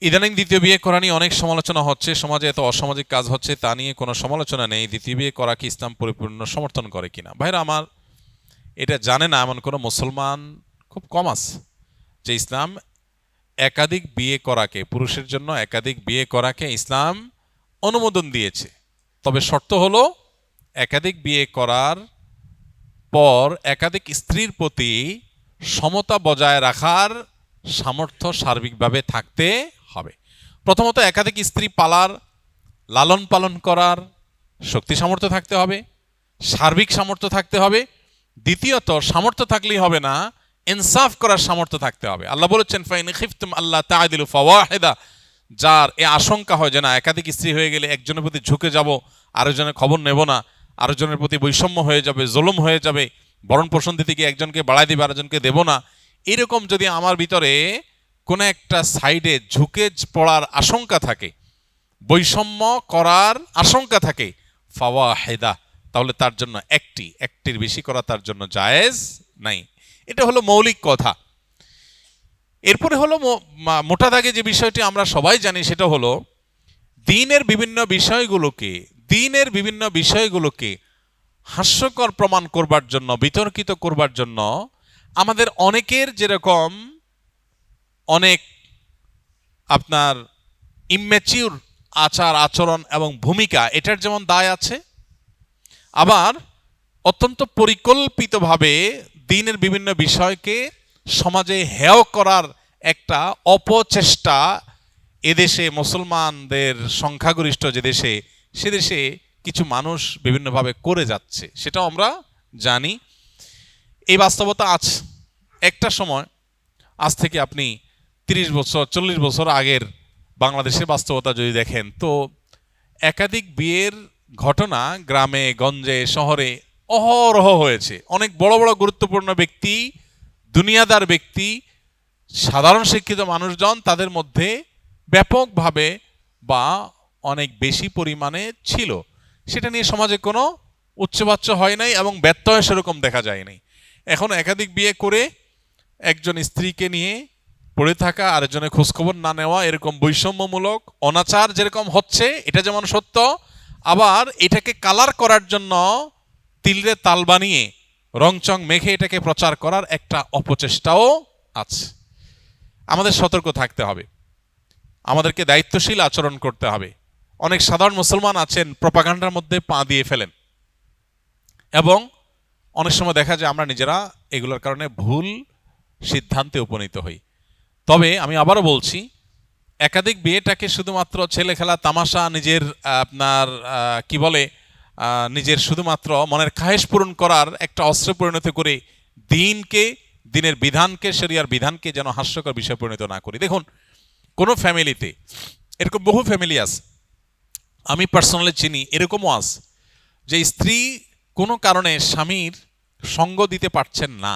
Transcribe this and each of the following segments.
ইদানিং দ্বিতীয় বিয়ে করা নিয়ে অনেক সমালোচনা হচ্ছে, সমাজে এত অসামাজিক কাজ হচ্ছে, তা নিয়ে কোনো সমালোচনা নেই। দ্বিতীয় বিয়ে করা কি ইসলাম পরিপূর্ণ সমর্থন করে কিনা? ভাইরা আমার, এটা জানে না এমন কোনো মুসলমান খুব কম আছে যে ইসলাম একাধিক বিয়ে করাকে, পুরুষের জন্য একাধিক বিয়ে করাকে ইসলাম অনুমোদন দিয়েছে। তবে শর্ত হলো একাধিক বিয়ে করার পর একাধিক স্ত্রীর প্রতি সমতা বজায় রাখার সামর্থ্য সার্বিকভাবে থাকতে হবে। প্রথমত একাধিক স্ত্রী পালার, লালন পালন করার শক্তি সামর্থ্য থাকতে হবে, সার্বিক সামর্থ্য থাকতে হবে। দ্বিতীয়ত, সামর্থ্য থাকলেই হবে না, ইনসাফ করার সামর্থ্য থাকতে হবে। আল্লাহ বলেছেন, ফাইন খিফতুম আল্লাহ তাআদিলু ফাওয়াহিদা, যার এ আশঙ্কা হয় যে না একাধিক স্ত্রী হয়ে গেলে একজনের প্রতি ঝুঁকে যাব, আরেকজনের খবর নেব না, আরেকজনের প্রতি বৈষম্য হয়ে যাবে, জুলুম হয়ে যাবে, ভরণ পোষণ দিতে গিয়ে একজনকে বাড়ায় দিবে আরেকজনকে দেব না, এরকম যদি আমার ভিতরে কোনো একটা সাইডে ঝুঁকে পড়ার আশঙ্কা থাকে, বৈষম্য করার আশঙ্কা থাকে, ফাওয়াহিদা, তাহলে তার জন্য একটির বেশি করা তার জন্য জায়েজ নাই। এটা হলো মৌলিক কথা। এরপরে হলো মোটা দাগে যে বিষয়টি আমরা সবাই জানি, সেটা হলো দ্বীনের বিভিন্ন বিষয়গুলোকে হাস্যকর প্রমাণ করবার জন্য, বিতর্কিত করবার জন্য আমাদের অনেকের যেরকম অনেক আপনার ইম্যাচিউর আচার আচরণ এবং ভূমিকা, এটার যেমন দায় আছে, আবার অত্যন্ত পরিকল্পিতভাবে দ্বীনের বিভিন্ন বিষয়কে সমাজে হেয় করার একটা অপচেষ্টা এদেশে, মুসলমানদের সংখ্যাগরিষ্ঠ যে দেশে, সে দেশে কিছু মানুষ বিভিন্নভাবে করে যাচ্ছে, সেটাও আমরা জানি। এই বাস্তবতা আজ একটা সময়, আজ থেকে আপনি 30 বছর 40 বছর আগের বাংলাদেশের বাস্তবতা যদি দেখেন, তো একাধিক বিয়ের ঘটনা গ্রামে গঞ্জে শহরে অহরহ হয়েছে। অনেক বড় বড় গুরুত্বপূর্ণ ব্যক্তি, দুনিয়াদার ব্যক্তি, সাধারণ শিক্ষিত মানুষজন, তাদের মধ্যে ব্যাপকভাবে বা অনেক বেশি পরিমাণে ছিল। সেটা নিয়ে সমাজে কোনো উচ্চবাচ্য হয় নাই এবং ব্যত্যয় সেরকম দেখা যায়নি। এখন একাধিক বিয়ে করে একজন স্ত্রীকে নিয়ে পড়ে থাকা, আরেকজনের খোঁজখবর না নেওয়া, এরকম বৈষম্যমূলক অনাচার যেরকম হচ্ছে, এটা যেমন সত্য, আবার এটাকে কালার করার জন্য তিলরে তাল বানিয়ে রংচং মেখে এটাকে প্রচার করার একটা অপচেষ্টাও আছে। আমাদের সতর্ক থাকতে হবে, আমাদেরকে দায়িত্বশীল আচরণ করতে হবে। অনেক সাধারণ মুসলমান আছেন প্রপাগান্ডার মধ্যে পা দিয়ে ফেলেন, এবং অনেক সময় দেখা যায় আমরা নিজেরা এগুলোর কারণে ভুল সিদ্ধান্তে উপনীত হই। তবে আমি আবারও বলছি, একাধিক বিয়েটাকে শুধুমাত্র ছেলে খেলা তামাশা, নিজের আপনার কি বলে নিজের শুধুমাত্র মনের খায়েশ পূরণ করার একটা অস্ত্রে পরিণত করে দিনের বিধানকে, শরিয়ার বিধানকে যেন হাস্যকর বিষয় পরিণত না করি। দেখুন, কোনো ফ্যামিলিতে এরকম বহু ফ্যামিলি আছে, আমি পার্সোনালি চিনি, এরকমও আছে যে স্ত্রী কোনো কারণে স্বামীর সঙ্গ দিতে পারছেন না,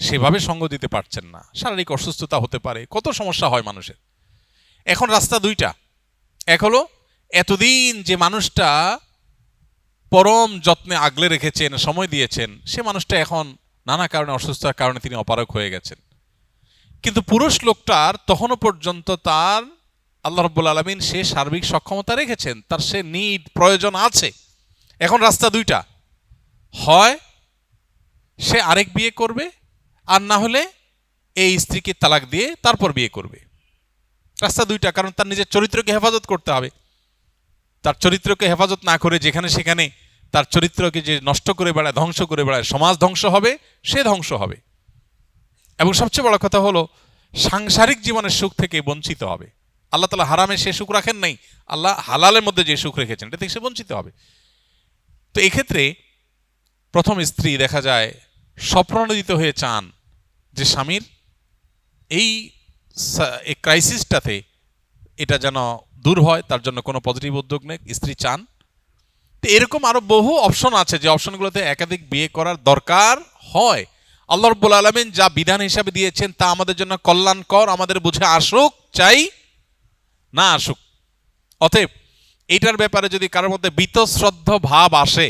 সেভাবে সঙ্গ দিতে পারছেন না, শারীরিক অসুস্থতা হতে পারে, কত সমস্যা হয় মানুষের। এখন রাস্তা দুইটা, এক হলো এতদিন যে মানুষটা পরম যত্নে আগলে রেখেছেন, সময় দিয়েছেন, সে মানুষটা এখন নানা কারণে, অসুস্থতার কারণে তিনি অপারগ হয়ে গেছেন, কিন্তু পুরুষ লোকটার তখনও পর্যন্ত তার আল্লাহ রাব্বুল আলামিন সে সার্বিক সক্ষমতা রেখেছেন, তার সে নিড প্রয়োজন আছে। এখন রাস্তা দুইটা, হয় সে আরেক বিয়ে করবে, আর না হলে এই স্ত্রীকে তালাক দিয়ে তারপর বিয়ে করবে। রাস্তা দুইটা, কারণ তার নিজের চরিত্রকে হেফাজত করতে হবে। তার চরিত্রকে হেফাজত না করে যেখানে সেখানে তার চরিত্রকে যে নষ্ট করে বেড়ায়, ধ্বংস করে বেড়ায়, সমাজ ধ্বংস হবে, সে ধ্বংস হবে। এবং সবচেয়ে বড় কথা হলো সাংসারিক জীবনের সুখ থেকে বঞ্চিত হবে। আল্লাহ তাআলা হারামে সে সুখ রাখেন নাই, আল্লাহ হালালের মধ্যে যে সুখ রেখেছেন এটা থেকে সে বঞ্চিত হবে। তো এক্ষেত্রে প্রথম স্ত্রী দেখা যায় স্বপ্রণোদিত হয়ে চান যে স্বামীর এই ক্রাইসিসটাতে এটা যেন দূর হয়, তার জন্য কোনো পজিটিভ উদ্যোগ নেই, স্ত্রী চান। তো এরকম আরো বহু অপশন আছে যে অপশনগুলোতে একাধিক বিয়ে করার দরকার হয়। আল্লাহ রাব্বুল আলামিন যা বিধান হিসাবে দিয়েছেন তা আমাদের জন্য কল্যাণকর, আমাদের বুঝে আসুক চাই না আসুক। অতএব এইটার ব্যাপারে যদি কারোর মধ্যে বীতশ্রদ্ধ ভাব আসে,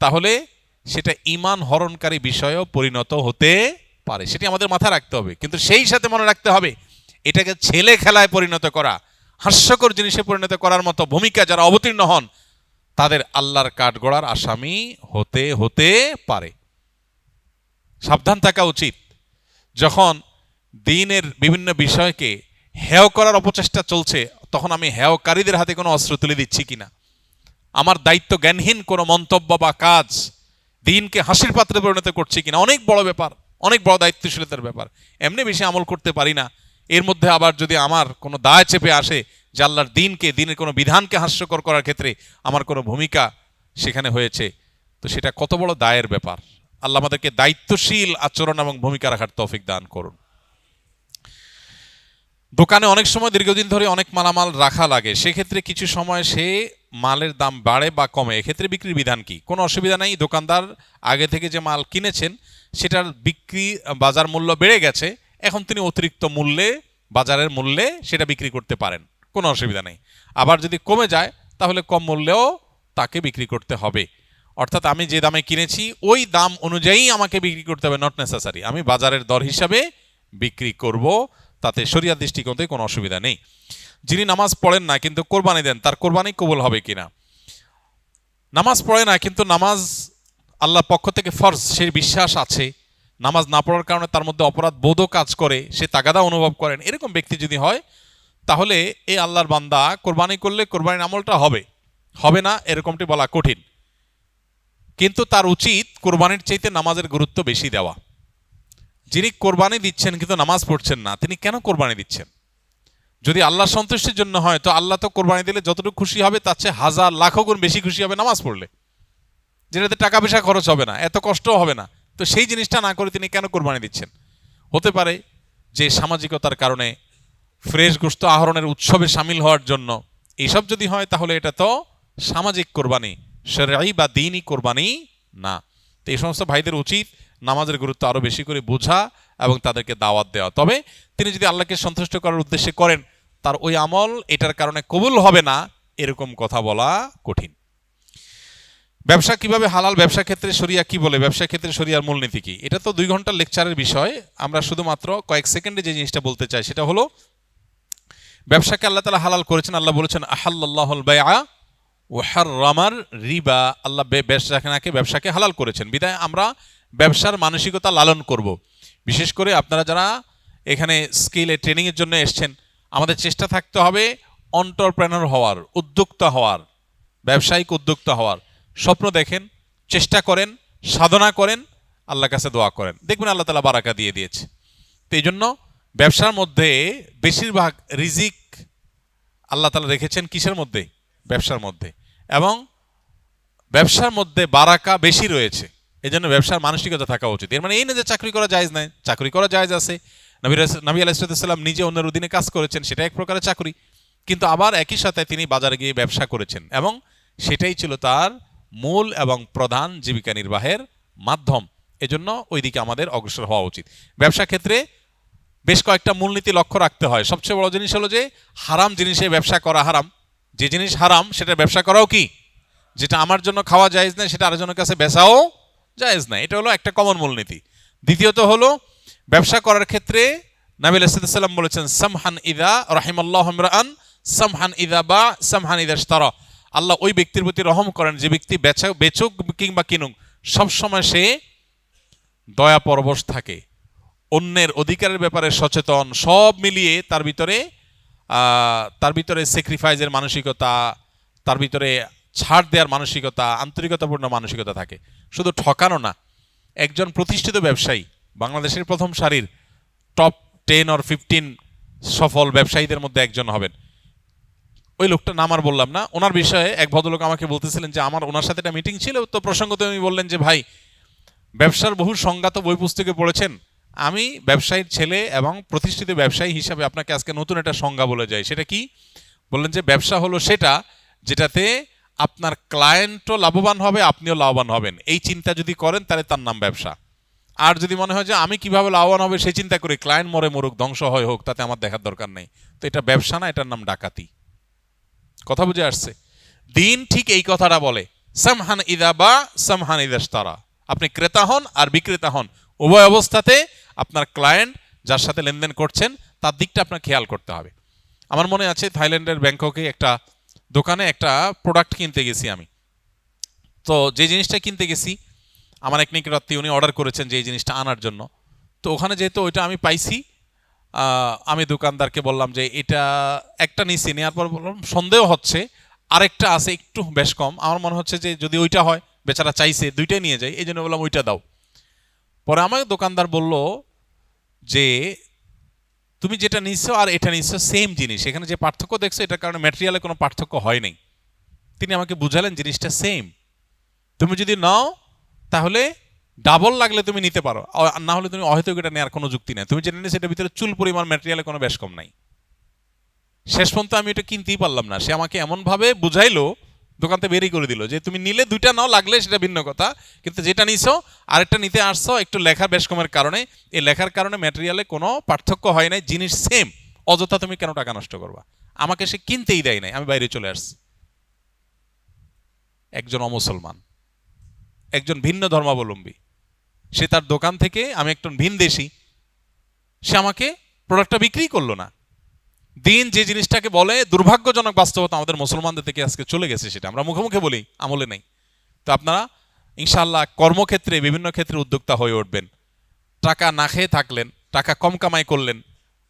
তাহলে সেটা ঈমান হরণকারী বিষয়েও পরিণত হতে পারে, সেটি আমাদের মাথায় রাখতে হবে। কিন্তু সেই সাথে মনে রাখতে হবে এটাকে ছেলে খেলায় পরিণত করা, হাস্যকর জিনিসে পরিণত করার মতো ভূমিকা যারা অবতীর্ণ হন, তাদের আল্লাহর কাঠগড়ার আসামি হতে হতে পারে। সাবধান থাকা উচিত। যখন দ্বীনের বিভিন্ন বিষয়কে হেয় করার অপচেষ্টা চলছে, তখন আমি হেয়কারীদের হাতে কোনো অস্ত্র তুলে দিচ্ছি কিনা, আমার দায়িত্ব জ্ঞানহীন কোনো মন্তব্য বা কাজ দ্বীনকে হাসির পাত্রে পরিণত করছি কিনা, অনেক বড় ব্যাপার, অনেক বড় দায়িত্বশীলতার ব্যাপার। এমনি বেশি আমল করতে পারি না, এর মধ্যে আবার যদি আমার কোনো দায় চেপে আসে যে আল্লাহর দ্বীনকে, দ্বীনের কোনো বিধানকে হাস্যকর করার ক্ষেত্রে আমার কোনো ভূমিকা সেখানে হয়েছে, তো সেটা কত বড় দায়ের ব্যাপার। আল্লাহ আমাদেরকে দায়িত্বশীল আচরণ এবং ভূমিকা রাখার তৌফিক দান করুন। দোকানে অনেক সময় দীর্ঘদিন ধরে অনেক মালামাল রাখা লাগে, সেক্ষেত্রে কিছু সময় সে মালের দাম বাড়ে বা কমে, এক্ষেত্রে বিক্রির বিধান কি? কোনো অসুবিধা নেই। দোকানদার আগে থেকে যে মাল কিনেছেন সেটার বিক্রি বাজার মূল্য বেড়ে গেছে, এখন তিনি অতিরিক্ত মূল্যে, বাজারের মূল্যে সেটা বিক্রি করতে পারেন, কোনো অসুবিধা নেই। আবার যদি কমে যায় তাহলে কম মূল্যেও তাকে বিক্রি করতে হবে। অর্থাৎ আমি যে দামে কিনেছি ওই দাম অনুযায়ী আমাকে বিক্রি করতে হবে, নট নেসেসারি আমি বাজারের দর হিসাবে বিক্রি করব, তাতে শরিয়ার দৃষ্টিকোণ থেকে কোনো অসুবিধা নেই। যিনি নামাজ পড়েন না কিন্তু কোরবানি দেন, তার কোরবানি কবুল হবে কিনা? নামাজ পড়ে না কিন্তু নামাজ আল্লাহর পক্ষ থেকে ফরজ, সেই বিশ্বাস আছে, নামাজ না পড়ার কারণে তার মধ্যে অপরাধ বোধও কাজ করে, সে তাগাদা অনুভব করেন, এরকম ব্যক্তি যদি হয় তাহলে এই আল্লাহর বান্দা কোরবানি করলে কোরবানির আমলটা হবে, হবে না এরকমটি বলা কঠিন। কিন্তু তার উচিত কোরবানির চাইতে নামাজের গুরুত্ব বেশি দেওয়া। যিনি কোরবানি দিচ্ছেন কিন্তু নামাজ পড়ছেন না, তিনি কেন কোরবানি দিচ্ছেন? যদি আল্লাহর সন্তুষ্টির জন্য হয় তো আল্লাহ তো কোরবানি দিলে যতটুকু খুশি হবে তার চেয়ে হাজার লাখো গুণ বেশি খুশি হবে নামাজ পড়লে, যেটাতে টাকা পয়সা খরচ হবে না, এত কষ্টও হবে না। তো সেই জিনিসটা না করে তিনি কেন কোরবানি দিচ্ছেন? হতে পারে যে সামাজিকতার কারণে, ফ্রেশ গোশত আহরণের উৎসবে সামিল হওয়ার জন্য, এইসব যদি হয় তাহলে এটা তো সামাজিক কোরবানি, শরঈ বা দ্বীনি কোরবানি না। তো এই সমস্ত ভাইদের উচিত নামাজের গুরুত্ব আরও বেশি করে বোঝা এবং তাদেরকে দাওয়াত দেওয়া। তবে তিনি যদি আল্লাহকে সন্তুষ্ট করার উদ্দেশ্যে করেন, তার ওই আমল এটার কারণে কবুল হবে না, এরকম কথা বলা কঠিন। ব্যবসা কিভাবে হালাল, ব্যবসা ক্ষেত্রে শরিয়া কি বলে, ব্যবসা ক্ষেত্রে শরিয়ার মূলনীতি কি? এটা তো 2 ঘন্টার লেকচারের বিষয়, আমরা শুধুমাত্র কয়েক সেকেন্ডে যে জিনিসটা বলতে চাই সেটা হলো, ব্যবসাকে আল্লাহ তাআলা হালাল করেছেন। আল্লাহ বলেছেন আহাল্লাল্লাহুল বাইআ ওয়া হাররামার রিবা, আল্লাহ ব্যবসাকে হালাল করেছেন, বিধায় আমরা ব্যবসার মানসিকতা লালন করব। বিশেষ করে আপনারা যারা এখানে স্কিলে ট্রেনিংয়ের জন্য এসছেন, আমাদের চেষ্টা থাকতে হবে এন্টারপ্রেনার হওয়ার, উদ্যোক্তা হওয়ার, ব্যবসায়িক উদ্যোক্তা হওয়ার। স্বপ্ন দেখেন, চেষ্টা করেন, সাধনা করেন, আল্লাহর কাছে দোয়া করেন, দেখবেন আল্লাহ তাআলা বারাকা দিয়ে দিয়েছে। তো এই জন্য ব্যবসার মধ্যে বেশিরভাগ রিজিক আল্লাহ তাআলা রেখেছেন কিসের মধ্যে? ব্যবসার মধ্যে, এবং ব্যবসার মধ্যে বারাকা বেশি রয়েছে। এই জন্য ব্যবসার মানসিকতা থাকা উচিত। এর মানে এই না যে চাকরি করা জায়েজ নাই, চাকরি করা জায়েজ আছে। নবী আলাইহিস সালাম নিজে অন্যের অধীনে কাজ করেছেন, সেটা এক প্রকারের চাকরি, কিন্তু আবার একই সাথে তিনি বাজারে গিয়ে ব্যবসা করেছেন এবং সেটাই ছিল তার মূল এবং প্রধান জীবিকা নির্বাহের মাধ্যম। এজন্য ওই দিকে আমাদের অগ্রসর হওয়া উচিত। ব্যবসা ক্ষেত্রে বেশ কয়েকটা মূলনীতি লক্ষ্য রাখতে হয়। সবচেয়ে বড় জিনিস হলো যে হারাম জিনিসে ব্যবসা করা হারাম। যে জিনিস হারাম সেটা ব্যবসা করাও কি? যেটা আমার জন্য খাওয়া জায়েজ না সেটা আরেকজনের কাছে বেচাও জায়েজ না। এটা হলো একটা কমন মূলনীতি। দ্বিতীয়ত হলো ব্যবসা করার ক্ষেত্রে নবী আলাইহিস সালাম বলেছেন সামহান ইযা রাহিমাল্লাহু ইমরাআন সামহান ইযা বা সামহান ইযা ইশতারা। আল্লাহ ওই ব্যক্তির প্রতি রহম করেন যে ব্যক্তি বেচুক কিংবা কিনুক সবসময় সে দয়া পরবশ থাকে, অন্যের অধিকারের ব্যাপারে সচেতন, সব মিলিয়ে তার ভিতরে স্যাক্রিফাইসের মানসিকতা, তার ভিতরে ছাড় দেওয়ার মানসিকতা, আন্তরিকতাপূর্ণ মানসিকতা থাকে। শুধু ঠকানো না। একজন প্রতিষ্ঠিত ব্যবসায়ী, বাংলাদেশের প্রথম সারির টপ 10 or 15 সফল ব্যবসায়ীদের মধ্যে একজন হবেন। ওই লোকটা নাম আর বললাম না। ওনার বিষয়ে এক ভদ্রলোক আমাকে বলতেছিলেন যে ওনার সাথে একটা মিটিং ছিল, তো প্রসঙ্গত আমি বললেন যে ভাই, ব্যবসার বহু সংজ্ঞা তো বই পুস্তকে পড়েছেন, আমি ব্যবসায়ীর ছেলে এবং প্রতিষ্ঠিত ব্যবসায়ী হিসাবে আপনাকে আজকে নতুন একটা সংজ্ঞা বলে যাই। সেটা কি? বললেন যে ব্যবসা হলো সেটা যেটাতে আপনার ক্লায়েন্টও লাভবান হবে, আপনিও লাভবান হবেন। এই চিন্তা যদি করেন তাহলে তার নাম ব্যবসা। আর যদি মনে হয় যে আমি কিভাবে লাভবান হবে সেই চিন্তা করি, ক্লায়েন্ট মরে মরুক, ধ্বংস হয় হোক, তাতে আমার দেখার দরকার নেই, তো এটা ব্যবসা না, এটার নাম ডাকাতি। কথা বুঝে আসছে? দিন ঠিক এই কথাটা বলে, সামহান ইদা বা সামহান ইদাশতারা। আপনি ক্রেতা হন আর বিক্রেতা হন, উভয় অবস্থাতে আপনার ক্লায়েন্ট যার সাথে লেনদেন করছেন তার দিকটা আপনার খেয়াল করতে হবে। আমার মনে আছে থাইল্যান্ডের ব্যাংককে একটা দোকানে একটা প্রোডাক্ট কিনতে গেছি আমি। তো যে জিনিসটা কিনতে গেছি, আমার এক নিকটাত্মীয় উনি অর্ডার করেছেন যে এই জিনিসটা আনার জন্য। তো ওখানে যেহেতু ওইটা আমি পাইছি, আমি দোকানদারকে বললাম যে এটা একটা নিছি, নেওয়ার পর বললাম সন্দেহ হচ্ছে আরেকটা আছে একটু বেশ কম, আমার মনে হচ্ছে যে যদি ওইটা হয়, বেচারা চাইছে দুইটাই নিয়ে যাই, এই জন্য বললাম ওইটা দাও। পরে আমাকে দোকানদার বলল যে তুমি যেটা নিচ্ছ আর এটা নিচ্ছ সেম জিনিস, এখানে যে পার্থক্য দেখছো এটার কারণে ম্যাটেরিয়ালে কোনো পার্থক্য হয় নাই। তিনি আমাকে বুঝালেন জিনিসটা সেম, তুমি যদি নাও তাহলে ডাবল লাগলে তুমি নিতে পারো, আর না হলে তুমি অহেতুক এটা নেওয়ার কোনো যুক্তি নেই, তুমি যেটা নিয়ে সেটার ভিতরে চুল পরিমাণ ম্যাটেরিয়ালে কোনো বেশ কম নাই। শেষ পর্যন্ত আমি এটা কিনতেই পারলাম না, সে আমাকে এমনভাবে বুঝাইলো, দোকান থেকে বেরিয়ে করে দিল যে তুমি নিলে দুইটা নাও, লাগলে সেটা ভিন্ন কথা, কিন্তু যেটা নিছো আরেকটা নিতে আসছো একটু লেখা বেশ কমের কারণে, এই লেখার কারণে ম্যাটেরিয়ালে কোনো পার্থক্য হয় নাই, জিনিস সেম, অযথা তুমি কেন টাকা নষ্ট করবা। আমাকে সে কিনতেই দেয় নাই, আমি বাইরে চলে আসছি। একজন অমুসলমান, একজন ভিন্ন ধর্মাবলম্বী, সে তার দোকান থেকে, আমি একজন ভিনদেশী, সে আমাকে প্রোডাক্টটা বিক্রি করলো না। দিন যে জিনিসটাকে বলে দুর্ভাগ্যজনক বাস্তবতা আমাদের মুসলমানদের থেকে আজকে চলে গেছে, সেটা আমরা মুখে মুখে বলি, আমলে নেই। তো আপনারা ইনশাআল্লাহ কর্মক্ষেত্রে বিভিন্ন ক্ষেত্রে উদ্যোক্তা হয়ে উঠবেন। টাকা না খেয়ে থাকলেন, টাকা কম কামাই করলেন,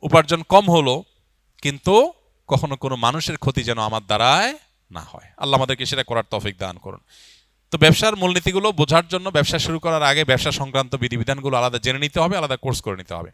উপার্জন কম হলো, কিন্তু কখনো কোনো মানুষের ক্ষতি যেন আমার দ্বারায় না হয়। আল্লাহ আমাদেরকে সেটা করার তৌফিক দান করুন। তো ব্যবসার মূলনীতিগুলো বোঝার জন্য ব্যবসা শুরু করার আগে ব্যবসা সংক্রান্ত বিধিবিধানগুলো আলাদা জেনে নিতে হবে, আলাদা কোর্স করে নিতে হবে।